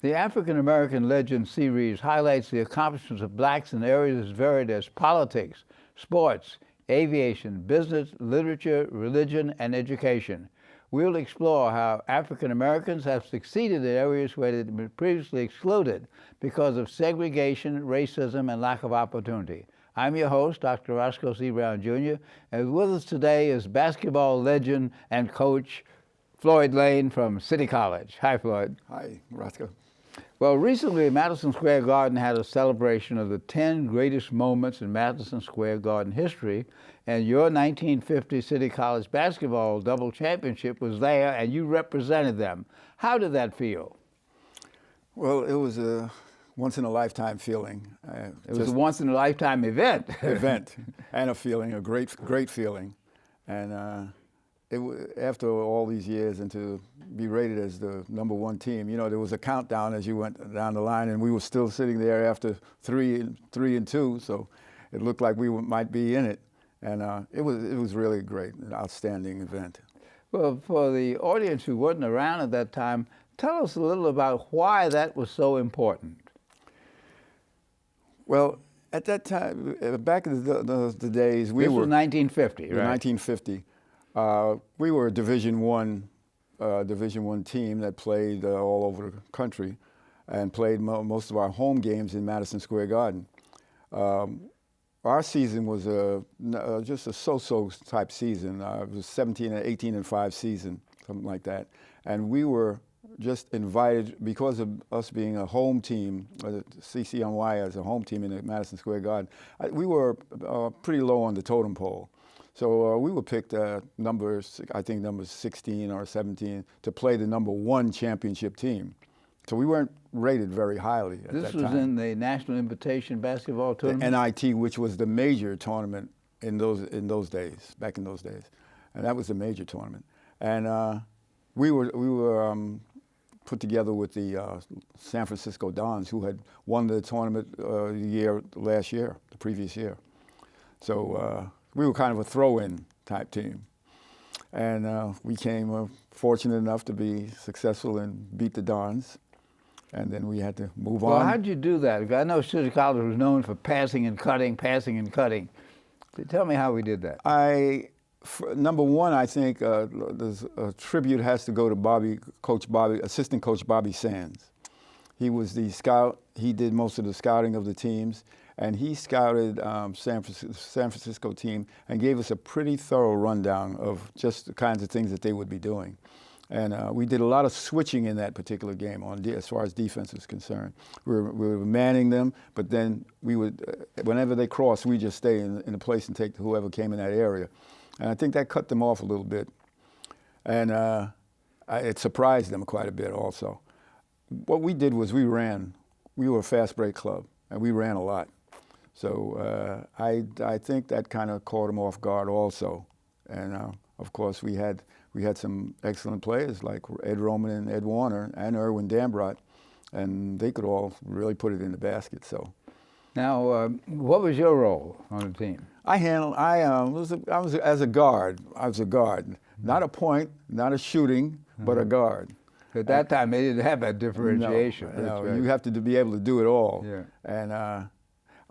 The African American Legend series highlights the accomplishments of blacks in areas as varied as politics, sports, aviation, business, literature, religion, and education. We'll explore how African Americans have succeeded in areas where they'd been previously excluded because of segregation, racism, and lack of opportunity. I'm your host, Dr. Roscoe C. Jr., and with us today is basketball legend and coach Floyd Layne from City College. Hi, Floyd. Hi, Roscoe. Well, recently, Madison Square Garden had a celebration of the 10 greatest moments in Madison Square Garden history, and your 1950 City College basketball double championship was there, and you represented them. How did that feel? Well, it was a once-in-a-lifetime feeling. It was a once-in-a-lifetime event. Event, and a feeling, a great feeling. And after all these years, and to be rated as the #1 team, you know, there was a countdown as you went down the line, and we were still sitting there after three and two, so it looked like we might be in it. And it was really great, an outstanding event. Well, for the audience who wasn't around at that time, tell us a little about why that was so important. Well, at that time, back in the days, we This were... was 1950, right? 1950. We were a Division I team that played all over the country and played most of our home games in Madison Square Garden. Our season was just a so-so type season. It was 17 and 18 and 5 season, something like that. And we were just invited, because of us being a home team, CCNY as a home team in the Madison Square Garden, we were pretty low on the totem pole. So we were picked numbers 16 or 17 to play the #1 championship team. So we weren't rated very highly at that time. This was in the National Invitation Basketball Tournament? The NIT, which was the major tournament in those days, back in those days. And that was the major tournament. And we were put together with the San Francisco Dons, who had won the tournament the previous year. So we were kind of a throw-in type team. And we came fortunate enough to be successful and beat the Dons. And then we had to move on. Well, how'd you do that? I know City College was known for passing and cutting. Tell me how we did that. #1, I think there's a tribute has to go to assistant coach Bobby Sands. He was the scout. He did most of the scouting of the teams, and he scouted San Francisco team and gave us a pretty thorough rundown of just the kinds of things that they would be doing. And we did a lot of switching in that particular game as far as defense is concerned. We were manning them, but then we would, whenever they crossed, we just stay in a place and take whoever came in that area. And I think that cut them off a little bit. And it surprised them quite a bit also. What we did was we were a fast break club, and we ran a lot. So I think that kind of caught them off guard also. And of course we had some excellent players like Ed Roman and Ed Warner and Erwin Dambrot, and they could all really put it in the basket. So. Now, what was your role on the team? I was as a guard. I was a guard, not a point, not a shooting, but a guard. At that time, they didn't have that differentiation. No, right. You have to be able to do it all. Yeah. And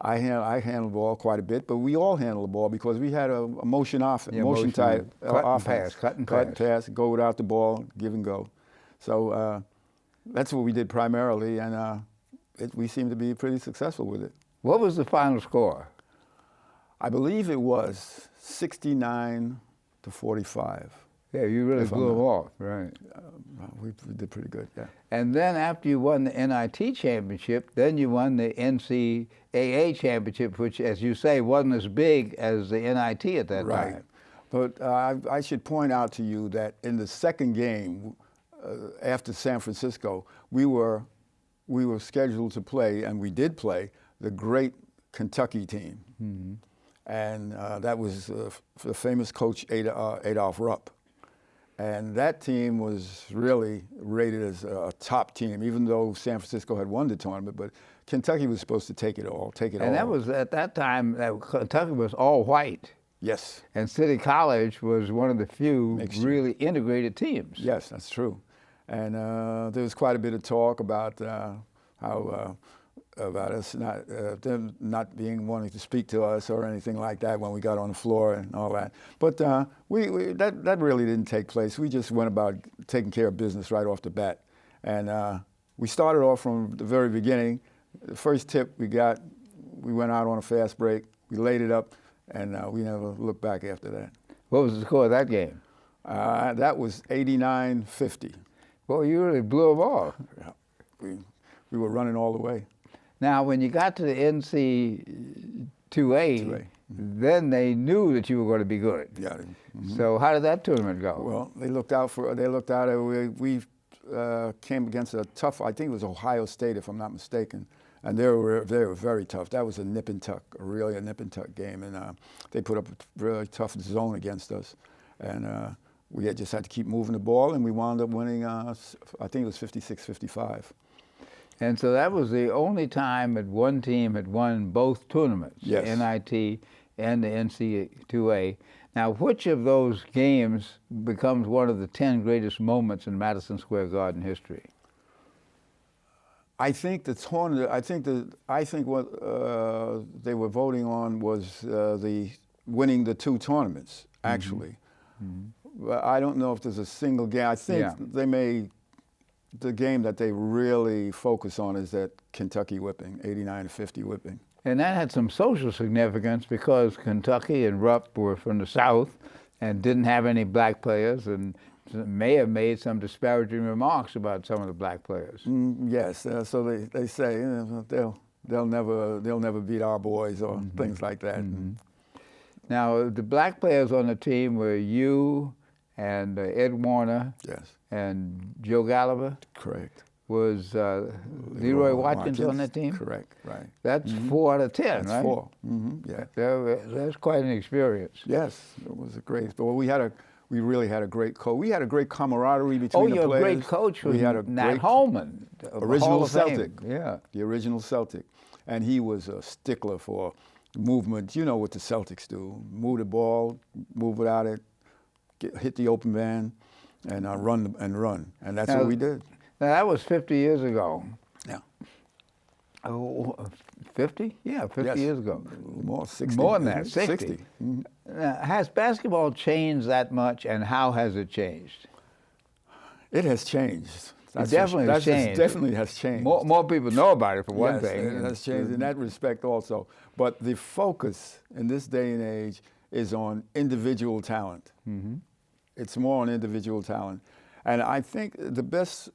I handled the ball quite a bit, but we all handled the ball because we had a motion offense, motion type offense. Cut and pass, go without the ball, give and go. So that's what we did primarily, and we seemed to be pretty successful with it. What was the final score? I believe it was 69 to 45. Yeah, you really blew them off, right? We did pretty good, yeah. And then after you won the NIT championship, then you won the NCAA championship, which, as you say, wasn't as big as the NIT at that time. But I should point out to you that in the second game, after San Francisco, we were scheduled to play, and we did play, the great Kentucky team. Mm-hmm. And that was the famous coach Adolph Rupp. And that team was really rated as a top team, even though San Francisco had won the tournament. But Kentucky was supposed to take it all. And that was, at that time, Kentucky was all white. Yes. And City College was one of the few really integrated teams. Yes, that's true. And there was quite a bit of talk about how about us them not wanting to speak to us or anything like that when we got on the floor and all that. But that really didn't take place. We just went about taking care of business right off the bat. And we started off from the very beginning. The first tip we got, we went out on a fast break. We laid it up, and we never looked back after that. What was the score of that game? That was 89-50. Well, you really blew them off. Yeah. We were running all the way. Now, when you got to the NC2A, then they knew that you were going to be good. Yeah. So how did that tournament go? Well, they looked out. We came against a tough, I think it was Ohio State, if I'm not mistaken, and they were very tough. That was a nip and tuck, really a nip and tuck game, and they put up a really tough zone against us, and we just had to keep moving the ball, and we wound up winning. I think it was 56-55. And so that was the only time that one team had won both tournaments, yes. the NIT and the NC2A. Now, which of those games becomes one of the 10 greatest moments in Madison Square Garden history? I think the tournament. I think what they were voting on was the winning the two tournaments. Actually, but I don't know if there's a single game. I think they may. The game that they really focus on is that Kentucky whipping, 89-50 whipping. And that had some social significance because Kentucky and Rupp were from the South and didn't have any black players and may have made some disparaging remarks about some of the black players. Yes, so they say they'll never beat our boys or things like that. Now, the black players on the team were you and Ed Warner. Yes. And Joe Gallagher. Correct. Was Leroy Watkins on that team? Correct, right. That's 4 out of 10, That's right? 4. Yeah. That's quite an experience. Yes, it was a great. Well, we really had a great coach. We had a great camaraderie between the players. Oh, your great coach was Nat Holman, original Celtic. Yeah. The original Celtic, and he was a stickler for movement. You know what the Celtics do: move the ball, move without it, hit the open man. And run, and that's what we did. Now, that was 50 years ago. Yeah. Oh, 50? Yeah, 50 years ago. More, 60. More than that, 60. 60. Now, has basketball changed that much, and how has it changed? It has changed. It definitely has changed. It definitely has changed. More people know about it, for one thing. It has changed in that respect also. But the focus in this day and age is on individual talent. It's more on individual talent. And I think the best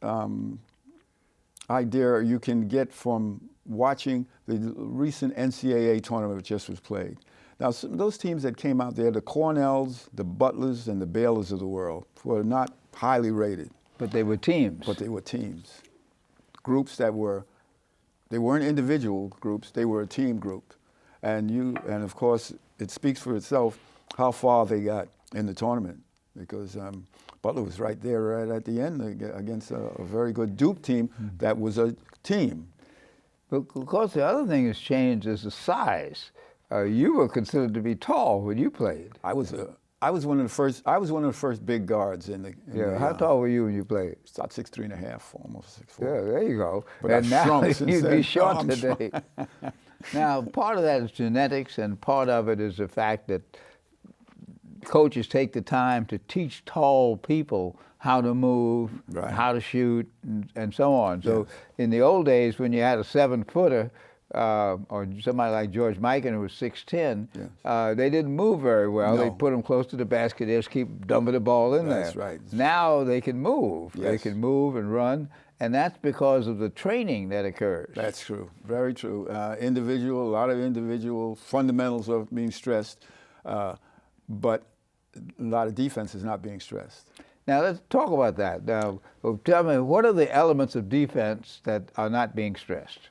idea you can get from watching the recent NCAA tournament that just was played. Now, those teams that came out there, the Cornells, the Butlers, and the Baylors of the world, were not highly rated. But they were teams. But they were teams. Groups that they weren't individual groups, they were a team group. And of course, it speaks for itself how far they got in the tournament. Because Butler was right there right at the end against a very good Duke team that was a team. But of course, the other thing that's changed is the size. You were considered to be tall when you played. I was one of the first. I was one of the first big guards in the. How tall were you when you played? About 6'3.5", almost 6'4". Yeah, there you go. But and now shrunk since you'd then. be short today. Now, part of that is genetics, and part of it is the fact that coaches take the time to teach tall people how to move, how to shoot, and so on. So in the old days, when you had a 7-footer, or somebody like George Mikan who was 6'10", they didn't move very well. No. They put them close to the basket. They just keep dumping the ball in there. That's right. Now they can move. Yes. They can move and run, and that's because of the training that occurs. That's true. Very true. A lot of individual fundamentals are being stressed, but a lot of defense is not being stressed. Now let's talk about that. Now, tell me, what are the elements of defense that are not being stressed?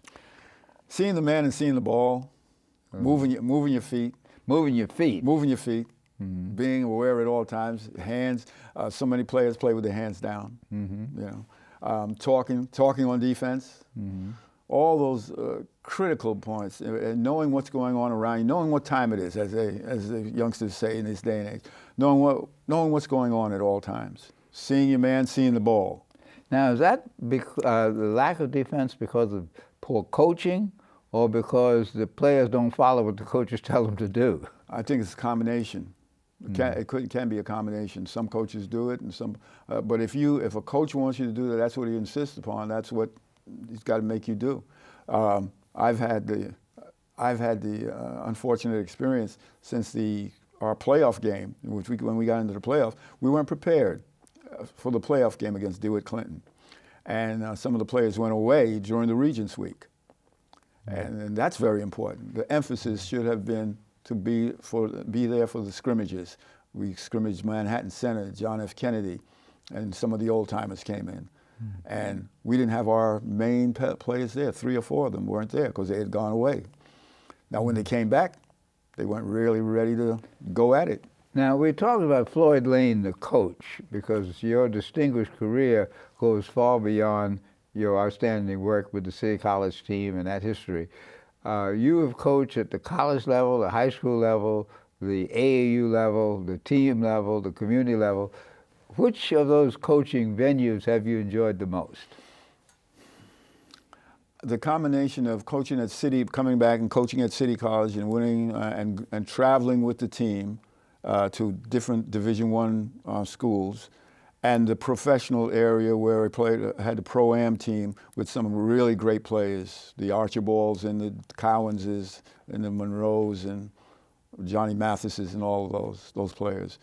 Seeing the man and seeing the ball, moving your feet. Moving your feet. Moving your feet, being aware at all times. Hands. So many players play with their hands down. You know, talking on defense. All those critical points, and knowing what's going on around you, knowing what time it is, as the youngsters say in this day and age, knowing what's going on at all times, seeing your man, seeing the ball. Now, is that the lack of defense because of poor coaching or because the players don't follow what the coaches tell them to do? I think it's a combination. It can be a combination. Some coaches do it, and some. But if a coach wants you to do that, that's what he insists upon. That's what he's got to make you do. I've had the unfortunate experience since our playoff game, when we got into the playoffs, we weren't prepared for the playoff game against DeWitt Clinton, and some of the players went away during the Regents Week, and that's very important. The emphasis should have been to be there for the scrimmages. We scrimmaged Manhattan Center, John F. Kennedy, and some of the old timers came in. And we didn't have our main players there. 3 or 4 of them weren't there because they had gone away. Now when they came back, they weren't really ready to go at it. Now, we're talking about Floyd Layne, the coach, because your distinguished career goes far beyond your outstanding work with the City College team and that history. You have coached at the college level, the high school level, the AAU level, the team level, the community level. Which of those coaching venues have you enjoyed the most? The combination of coaching at City, coming back and coaching at City College and winning and traveling with the team to different Division I schools, and the professional area where I had the Pro-Am team with some really great players, the Archibalds and the Cowanses and the Monroes and Johnny Mathises and all of those players.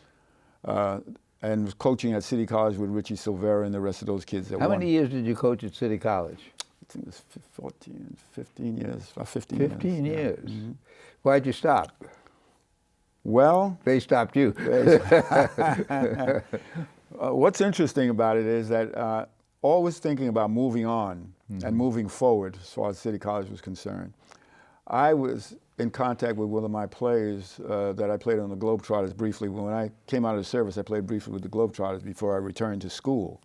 And coaching at City College with Richie Silvera and the rest of those kids that How won. many years did you coach at City College? I think it was 15 years, about 15 years. 15 years. Yeah. Mm-hmm. Why'd you stop? Well, They stopped you. What's interesting about it is that always thinking about moving on and moving forward as far as City College was concerned. I was in contact with one of my players that I played on the Globetrotters briefly. When I came out of the service, I played briefly with the Globetrotters before I returned to school.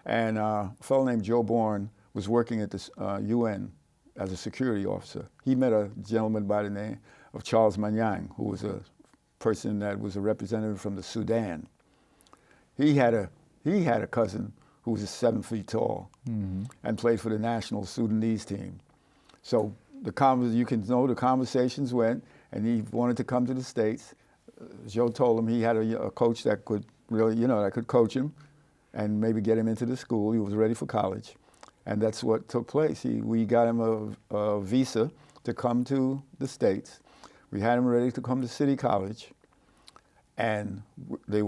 And a fellow named Joe Bourne was working at the UN as a security officer. He met a gentleman by the name of Charles Manyang, who was a person that was a representative from the Sudan. He had a cousin who was 7 feet tall and played for the national Sudanese team. So the conversations went, and he wanted to come to the States. Joe told him he had a coach that could really, that could coach him and maybe get him into the school. He was ready for college. And that's what took place. We got him a visa to come to the States. We had him ready to come to City College, and he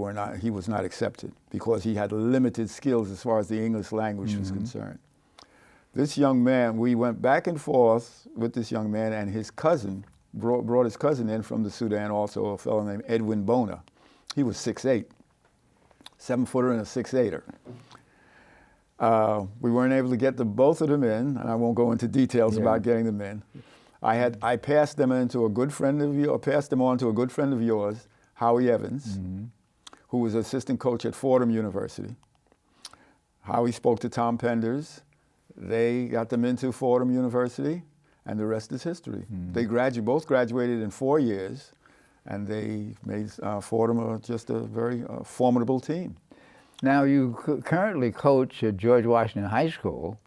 was not accepted because he had limited skills as far as the English language was concerned. This young man, we went back and forth with this young man, and his cousin brought his cousin in from the Sudan, also a fellow named Edwin Bona. He was 6'8", 7-footer and a 6'8"er. We weren't able to get both of them in, and I won't go into details about getting them in. I passed them on to a good friend of yours, Howie Evans, who was assistant coach at Fordham University. Howie spoke to Tom Penders. They got them into Fordham University, and the rest is history. They both graduated in 4 years, and they made Fordham just a very formidable team. Now, you currently coach at George Washington High School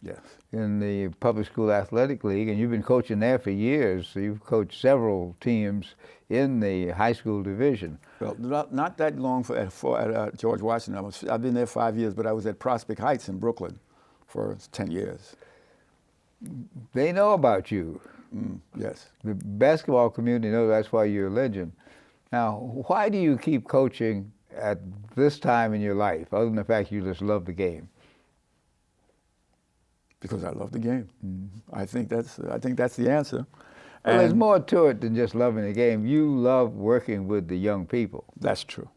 in the Public School Athletic League, and you've been coaching there for years. So you've coached several teams in the high school division. Well, not that long at George Washington. I've been there 5 years, but I was at Prospect Heights in Brooklyn for 10 years. They know about you. Yes. The basketball community knows that's why you're a legend. Now, why do you keep coaching at this time in your life, other than the fact you just love the game? Because I love the game. I think that's the answer. Well, there's more to it than just loving the game. You love working with the young people. That's true.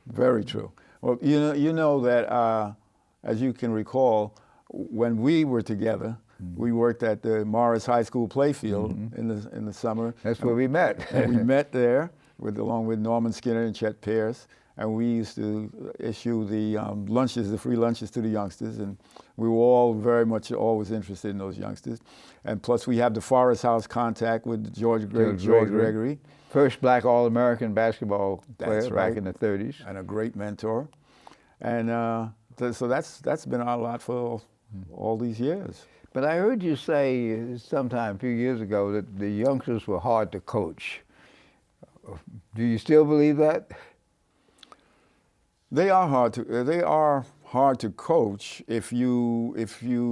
Very true. Well, you know that, as you can recall, when we were together, we worked at the Morris High School playfield in the summer. That's where we met. And we met there along with Norman Skinner and Chet Pierce, and we used to issue the lunches, the free lunches to the youngsters, and we were all very much always interested in those youngsters. And plus we have the Forest House contact with George Gregory. First black All-American basketball player back in the 30s. And a great mentor. And So that's been our lot for all these years. But I heard you say sometime a few years ago that the youngsters were hard to coach. Do you still believe that? They are hard to coach if you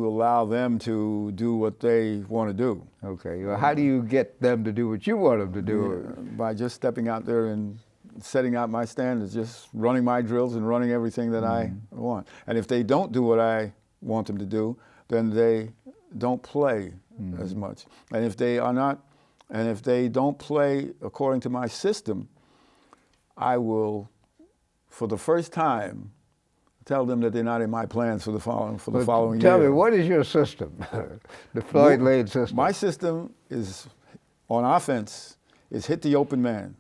allow them to do what they want to do. Okay. Well, how do you get them to do what you want them to do? By just stepping out there and setting out my standards, just running my drills and running everything that I want. And if they don't do what I want them to do, then they don't play as much. And if they don't play according to my system, I will, for the first time, tell them that they're not in my plans for the following year. Tell me, what is your system? The Floyd Layne system. My system is, on offense, is hit the open man.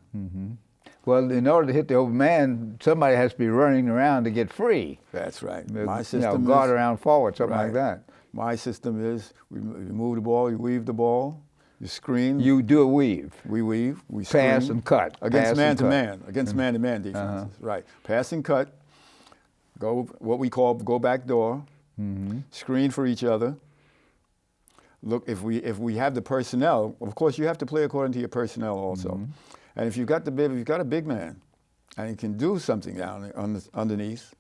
Well, in order to hit the open man, somebody has to be running around to get free. That's right. My system guard is, around forward, something like right. that. My system is, you move the ball, you weave the ball, you screen. You do a weave. We weave, we screen. Pass and cut. Against man-to-man, against man-to-man defenses, right. Pass and cut, go what we call go back door, screen for each other. Look, if we have the personnel, of course you have to play according to your personnel also. And if you've got a big man and he can do something down underneath,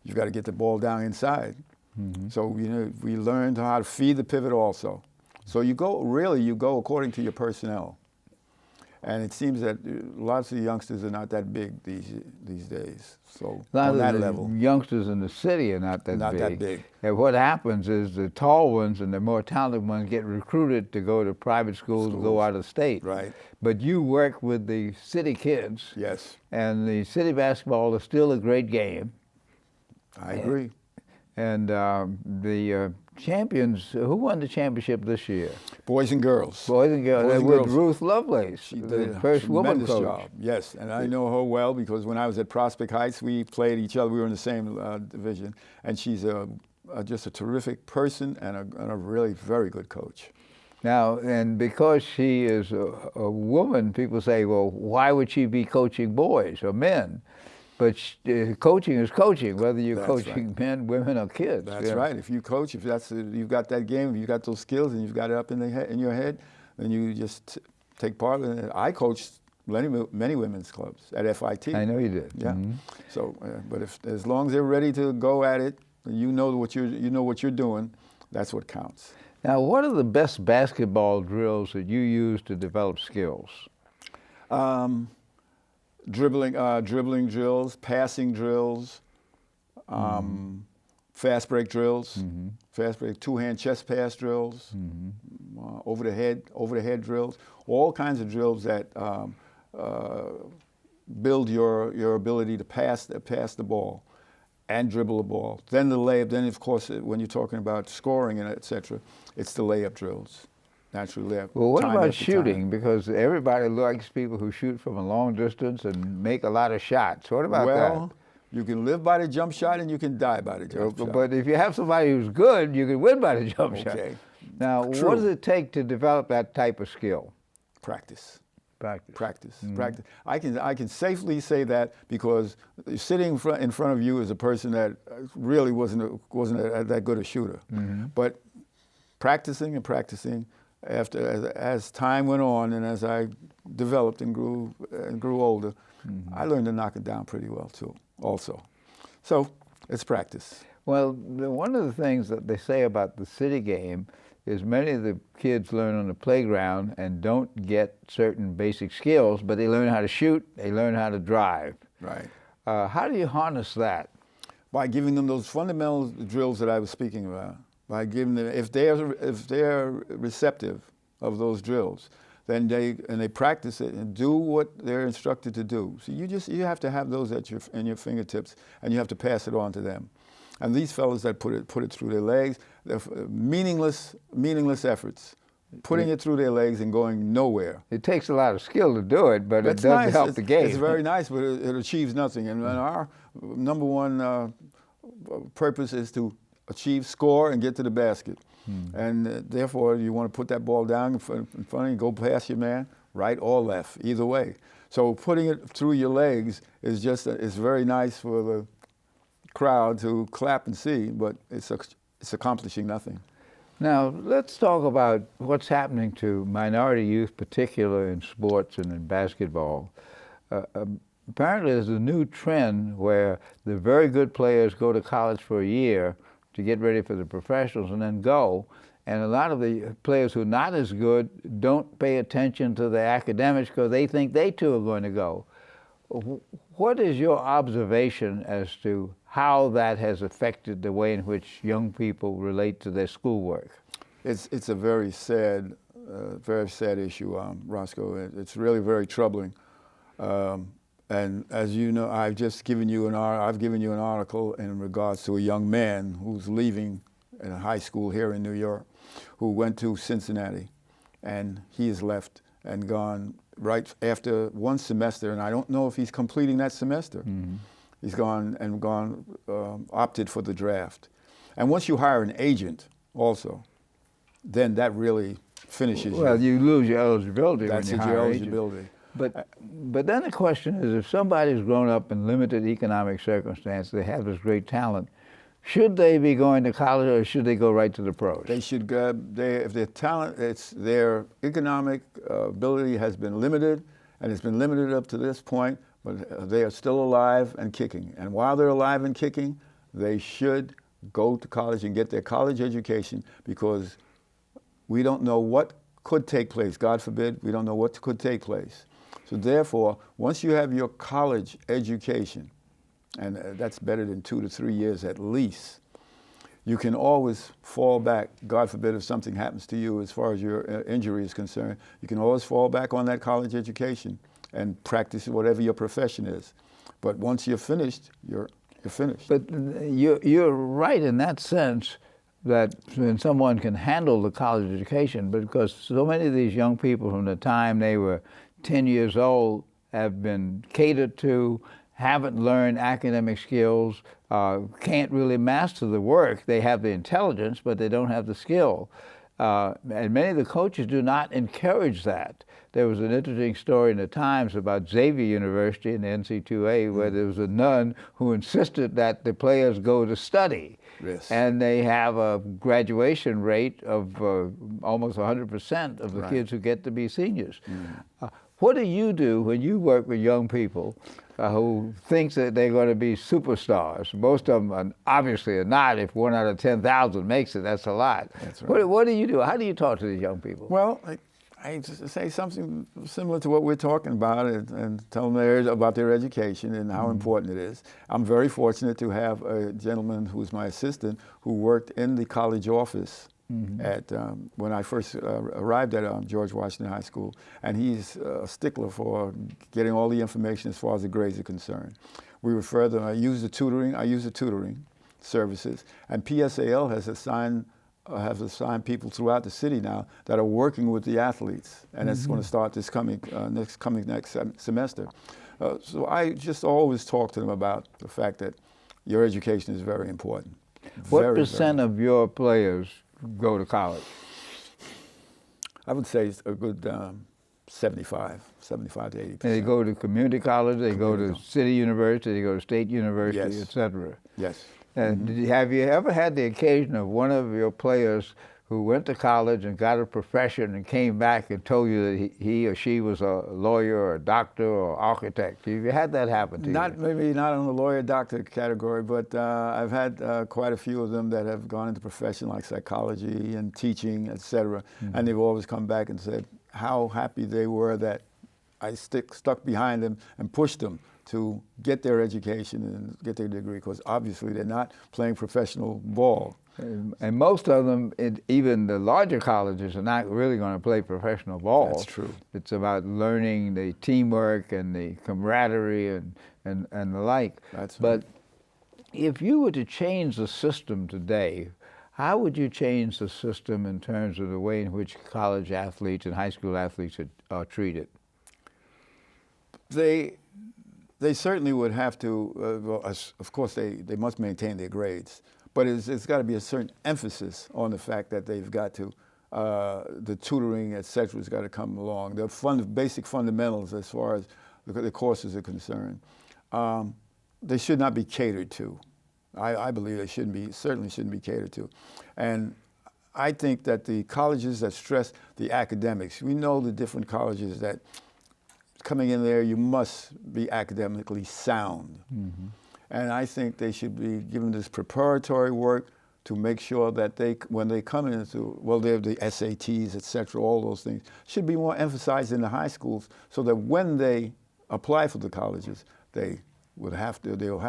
you've got to get the ball down inside. So we learned how to feed the pivot also. So you go according to your personnel. And it seems that lots of the youngsters are not that big these days. So on that level, youngsters in the city are not that big. Not that big. And what happens is the tall ones and the more talented ones get recruited to go to private schools, go out of state. Right. But you work with the city kids. Yes. And the city basketball is still a great game. I agree. And the champions, who won the championship this year? Boys and girls. Boys and girls. Boys and with girls. Ruth Lovelace, She did the a first woman tremendous coach. job. Yes, and I know her well because when I was at Prospect Heights, we played each other. We were in the same division, and she's just a terrific person and a really very good coach. Now, and because she is a woman, people say, well, why would she be coaching boys or men? But coaching is coaching, whether you're coaching men, women, or kids. That's right. If you coach, if you've got that game, if you've got those skills, and you've got it up in your head, then you just take part in it. I coached many women's clubs at FIT. I know you did. Yeah. So, but as long as they're ready to go at it, you know what you're doing. That's what counts. Now, what are the best basketball drills that you use to develop skills? Dribbling drills, passing drills, fast break drills, fast break, two-hand chest pass drills, over the head drills, all kinds of drills that build your ability to pass the ball and dribble the ball. Then the layup. Then of course when you're talking about scoring and etc., it's the layup drills. Naturally layup. Well, what about shooting? Because everybody likes people who shoot from a long distance and make a lot of shots. What about that? Well, you can live by the jump shot and you can die by the jump shot. But if you have somebody who's good, you can win by the jump shot. Now, True. what does it take to develop that type of skill? Practice. Practice. Practice. I can safely say that because sitting in front of you is a person that really wasn't that good a shooter. But practicing and practicing, as time went on and as I developed and grew older, I learned to knock it down pretty well too. Also, so it's practice. Well, one of the things that they say about the city game is many of the kids learn on the playground and don't get certain basic skills, but they learn how to shoot, they learn how to drive. Right. How do you harness that? By giving them those fundamental drills that I was speaking about. By giving them, if they're receptive of those drills, then they practice it and do what they're instructed to do. So you have to have those in your fingertips, and you have to pass it on to them. And these fellas that put it through their legs, they're meaningless efforts, putting it through their legs and going nowhere. It takes a lot of skill to do it, but it does help the game. It's very nice, but it achieves nothing. And our number one purpose is to achieve score and get to the basket. And therefore, you want to put that ball down in front of you, go past your man, right or left, either way. So putting it through your legs is very nice for the crowd to clap and see, but it's accomplishing nothing. Now, let's talk about what's happening to minority youth, particularly in sports and in basketball. Apparently, there's a new trend where the very good players go to college for a year to get ready for the professionals and then go. And a lot of the players who are not as good don't pay attention to their academics because they think they too are going to go. What is your observation as to how that has affected the way in which young people relate to their schoolwork? It's a very sad issue, Roscoe. It's really very troubling. And as you know, I've given you an article in regards to a young man who's leaving in a high school here in New York, who went to Cincinnati, and he has left and gone right after one semester, and I don't know if he's completing that semester. Mm-hmm. He's opted for the draft. And once you hire an agent also, then that really finishes you. Well, you lose your eligibility when you hire your an eligibility. Agent. But then the question is, if somebody's grown up in limited economic circumstances, they have this great talent, should they be going to college or should they go right to the pros? They should go. If their talent, their economic ability has been limited, and it's been limited up to this point, but they are still alive and kicking. And while they're alive and kicking, they should go to college and get their college education, because we don't know what could take place. God forbid, we don't know what could take place. So therefore, once you have your college education, and that's better than 2 to 3 years at least, you can always fall back. God forbid if something happens to you as far as your injury is concerned, you can always fall back on that college education and practice whatever your profession is. But once you're finished, you're finished. But you're right in that sense, that when someone can handle the college education, but because so many of these young people from the time they were 10 years old have been catered to, haven't learned academic skills, can't really master the work. They have the intelligence, but they don't have the skill. And many of the coaches do not encourage that. There was an interesting story in the Times about Xavier University in the NC2A where there was a nun who insisted that the players go to study. Yes. And they have a graduation rate of almost 100% of the kids who get to be seniors. What do you do when you work with young people who think that they're going to be superstars? Most of them obviously are not. If 1 out of 10,000 makes it, that's a lot. That's right. What do you do? How do you talk to these young people? Well, I just say something similar to what we're talking about, and tell them about their education and how important it is. I'm very fortunate to have a gentleman who's my assistant who worked in the college office at when I first arrived at George Washington High School, and he's a stickler for getting all the information as far as the grades are concerned. We refer them. I use the tutoring services, and PSAL has assigned people throughout the city now that are working with the athletes, and it's going to start this next semester. So I just always talk to them about the fact that your education is very important. What percent of your players go to college? I would say it's a good 75 to 80%. And they go to community college, they go to city university, they go to state university, yes. et cetera. Yes. And have you ever had the occasion of one of your players who went to college and got a profession and came back and told you that he or she was a lawyer or a doctor or architect? Have you had that happen to you? Maybe not on the lawyer-doctor category, but I've had quite a few of them that have gone into profession like psychology and teaching, et cetera, and they've always come back and said how happy they were that I stuck behind them and pushed them to get their education and get their degree, because obviously they're not playing professional ball. And most of them, even the larger colleges, are not really going to play professional ball. That's true. It's about learning the teamwork and the camaraderie and the like. That's but right. If you were to change the system today, how would you change the system in terms of the way in which college athletes and high school athletes are treated? They certainly would have to, of course, they must maintain their grades, but it's got to be a certain emphasis on the fact that they've got to, the tutoring, et cetera, has got to come along. The basic fundamentals as far as the courses are concerned. They should not be catered to. I believe they certainly shouldn't be catered to. And I think that the colleges that stress the academics, we know the different colleges that coming in there, you must be academically sound. Mm-hmm. And I think they should be given this preparatory work to make sure that when they come into, well, they have the SATs, et cetera, all those things, should be more emphasized in the high schools so that when they apply for the colleges, they'll have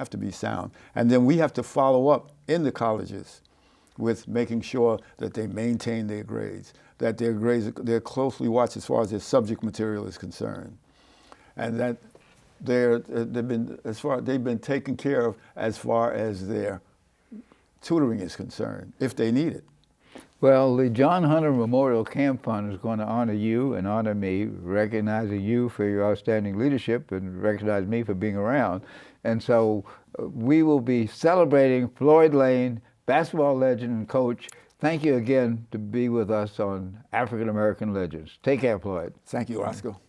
to be sound. And then we have to follow up in the colleges with making sure that they maintain their grades, that their grades, they're closely watched as far as their subject material is concerned, and that they've been taken care of as far as their tutoring is concerned, if they need it. Well, the John Hunter Memorial Camp Fund is going to honor you and honor me, recognizing you for your outstanding leadership and recognize me for being around. And so we will be celebrating Floyd Layne, basketball legend and coach. Thank you again to be with us on African American Legends. Take care, Floyd. Thank you, Roscoe.